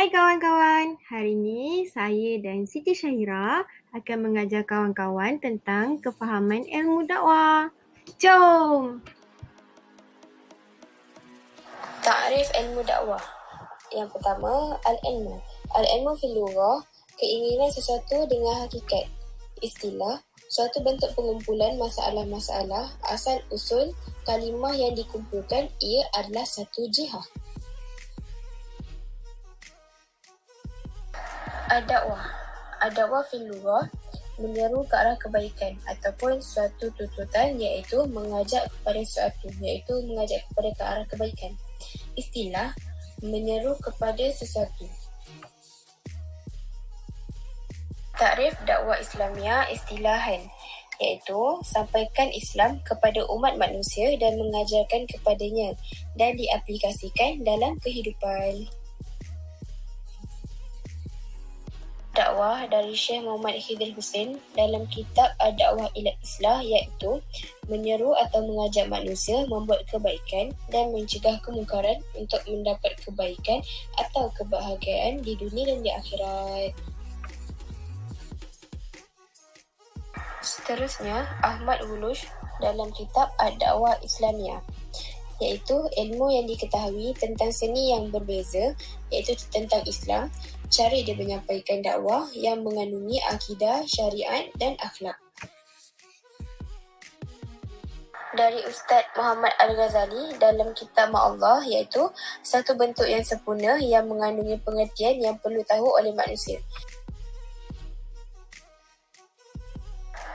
Hai kawan-kawan, hari ini saya dan Siti Syahira akan mengajar kawan-kawan tentang kefahaman ilmu dakwah. Jom! Ta'rif ilmu dakwah. Yang pertama, al-ilmu. Al-ilmu fil lughah, keinginan sesuatu dengan hakikat. Istilah, suatu bentuk pengumpulan masalah-masalah, asal usul kalimah yang dikumpulkan, ia adalah satu jihah. Ad-dakwah. Ad-dakwah fil lughah, menyeru ke arah kebaikan ataupun suatu tuntutan, iaitu mengajak kepada sesuatu, iaitu mengajak kepada ke arah kebaikan. Istilah, menyeru kepada sesuatu. Takrif dakwah Islamiah istilahan, iaitu sampaikan Islam kepada umat manusia dan mengajarkan kepadanya dan diaplikasikan dalam kehidupan. Dakwah dari Syekh Muhammad Khidir Husain dalam kitab Ad-Dakwah ila Islah, iaitu menyeru atau mengajak manusia membuat kebaikan dan mencegah kemungkaran untuk mendapat kebaikan atau kebahagiaan di dunia dan di akhirat. Seterusnya, Ahmad Wulush dalam kitab Ad-Dakwah Islamiah, iaitu ilmu yang diketahui tentang seni yang berbeza, iaitu tentang Islam, cara dia menyampaikan dakwah yang mengandungi akidah, syariat dan akhlak. Dari Ustaz Muhammad Al-Ghazali dalam kitab Ma'allah, iaitu satu bentuk yang sempurna yang mengandungi pengertian yang perlu tahu oleh manusia.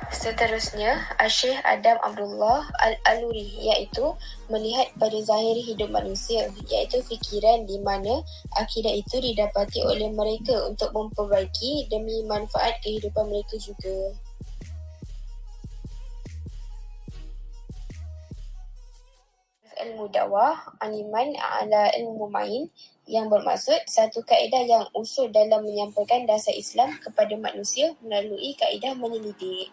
Seterusnya, Syekh Adam Abdullah Al-Aluri, iaitu melihat pada zahir hidup manusia, iaitu fikiran di mana akidah itu didapati oleh mereka untuk memperbaiki demi manfaat kehidupan mereka juga. Ilmu dakwah, animan ala ilmu main, yang bermaksud satu kaedah yang usul dalam menyampaikan dasar Islam kepada manusia melalui kaedah menyelidik.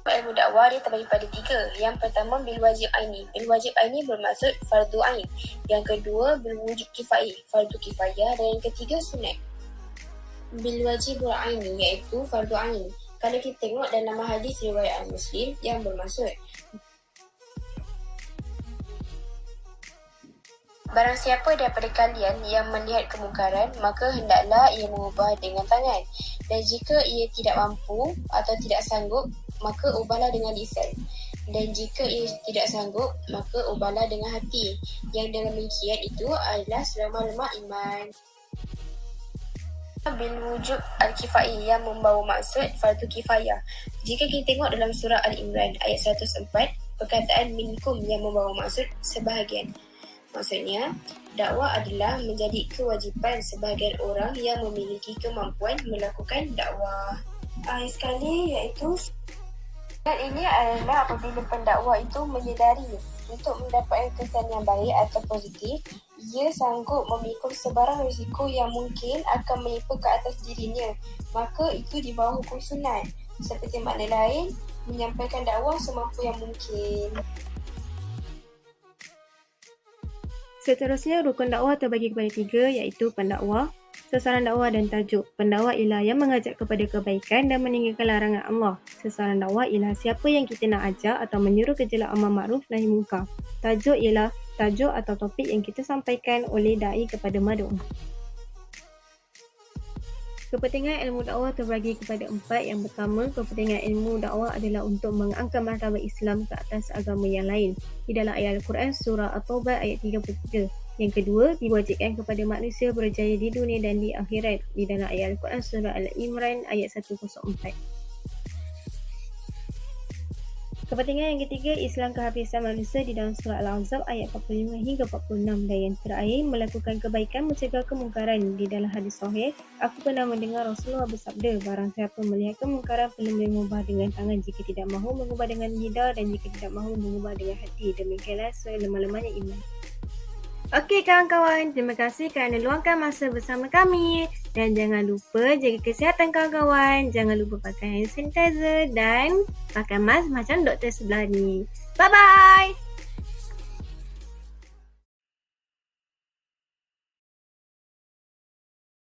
Ilmu dakwah dia terbagi pada 3. Yang pertama, bil wajib aini. Bil wajib aini bermaksud fardu ain. Yang kedua, bil wujud kifai, fardu kifayah. Dan yang ketiga, sunat. Bil wajib aini, iaitu fardu ain. Kalau kita tengok dalam hadis riwayat Muslim, yang bermaksud barang siapa daripada kalian yang melihat kemungkaran, maka hendaklah ia mengubah dengan tangan. Dan jika ia tidak mampu atau tidak sanggup, maka ubahlah dengan lisan. Dan jika ia tidak sanggup, maka ubahlah dengan hati. Yang dengan demikian itu adalah selemah-lemah iman. Bil wujub al-kifai, yang membawa maksud fardu kifayah. Jika kita tengok dalam surah Al-Imran ayat 104, perkataan minkum yang membawa maksud sebahagian. Maksudnya, dakwah adalah menjadi kewajipan sebahagian orang yang memiliki kemampuan melakukan dakwah. Akhir sekali, iaitu dan ini adalah apabila pendakwa itu menyedari untuk mendapatkan kesan yang baik atau positif, ia sanggup memikul sebarang risiko yang mungkin akan menimpa ke atas dirinya, maka itu di bawah hukum sunat. Seperti makna lain, menyampaikan dakwah semampu yang mungkin. Seterusnya, rukun dakwah terbagi kepada 3, iaitu pendakwah, sasaran dakwah dan tajuk. Pendakwah ialah yang mengajak kepada kebaikan dan meninggalkan larangan Allah. Sasaran dakwah ialah siapa yang kita nak ajak atau menyuruh ke jalan amar makruf nahi munkar. Tajuk ialah tajuk atau topik yang kita sampaikan oleh dai kepada mad'u. Kepentingan ilmu dakwah terbagi kepada 4. Yang pertama, kepentingan ilmu dakwah adalah untuk mengangkat martabat Islam ke atas agama yang lain. Di dalam ayat Al-Quran surah At-Taubah ayat 33. Yang kedua, diwajibkan kepada manusia berjaya di dunia dan di akhirat. Di dalam ayat Al-Quran surah Al-Imran ayat 104. Kepentingan yang ketiga, Islam kehabisan manusia di dalam surah Al-Ahzab ayat 45 hingga 46. Dan yang terakhir, melakukan kebaikan mencegah kemungkaran. Di dalam hadis sahih, aku pernah mendengar Rasulullah bersabda, barang siapa melihat kemungkaran perlu mengubah dengan tangan, jika tidak mahu mengubah dengan lidah, dan jika tidak mahu mengubah dengan hati. Demikianlah selemah-lemahnya iman. Okey kawan-kawan, terima kasih kerana luangkan masa bersama kami. Dan jangan lupa jaga kesihatan kawan-kawan. Jangan lupa pakai hand sanitizer dan pakai mask macam doktor sebelah ni. Bye-bye!